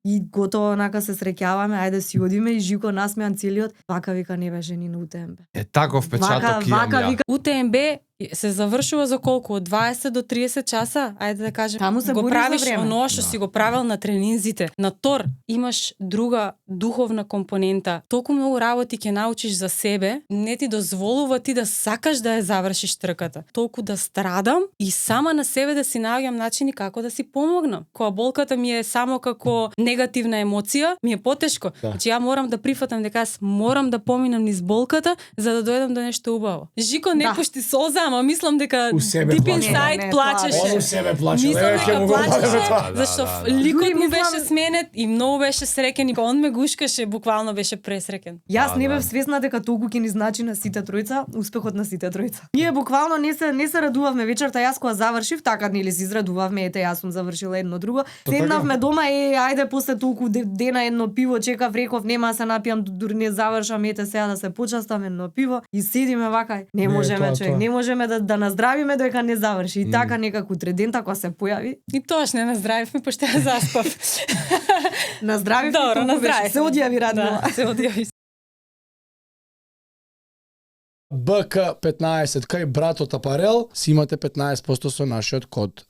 и готово онака се среќаваме, ајде си одиме и Жико насмеан целиот, вака вика не беше ни на УТМБ. Таков печаток имам ја. Вика УТМБ се завршува за колку? Од 20 до 30 часа, ајде да кажем. Таму се го бори за правиш време. оно што си го правил на тренинзите. На тор имаш друга духовна компонента. Толку многу работи ќе научиш за себе, не ти дозволува ти да сакаш да ја завршиш трката. Толку да страдам и сама на себе да си наоѓам начини како да си помогнам. Кога болката ми е само како негативна емоција, ми е потешко. Да. Значи ја морам да прифатам дека аз морам да поминам низ болката за да дојдам до нешто убаво. Жико не Да. пушти солза, ама мислам дека У себе deep плаче. inside Не, плачеше. Он у себе плаче. Мислам Леле, ќе дека му го плачеше, дадеме тоа. зашто да. ликот Дури му мислам- беше сменет и многу беше среќен и он ме гушкаше, буквално беше пресреќен. Јас не Да, бев свесна дека толку ќе ни значи на сите тројца успехот на сите тројца. Ние буквално не се радувавме вечерта, јас кога завршив, така нели се израдувавме, ете јас сум завршила едно друго. Седнавме дома и ајде после толку дена едно пиво, чекав, реков нема да се напијам, дури не завршам, ете сега да се почастам едно пиво и седиме вака. Не можеме тоа, човек, тоа. не можеме да наздравиме додека не заврши. И така некако тредента кога се појави, И тоаш не наздравивме, пошто ја заспав. наздравив Добро, наздравив. Се одјави Радмила. Да, се одјави. БК15 кај братот Апарел си имате 15% со нашиот код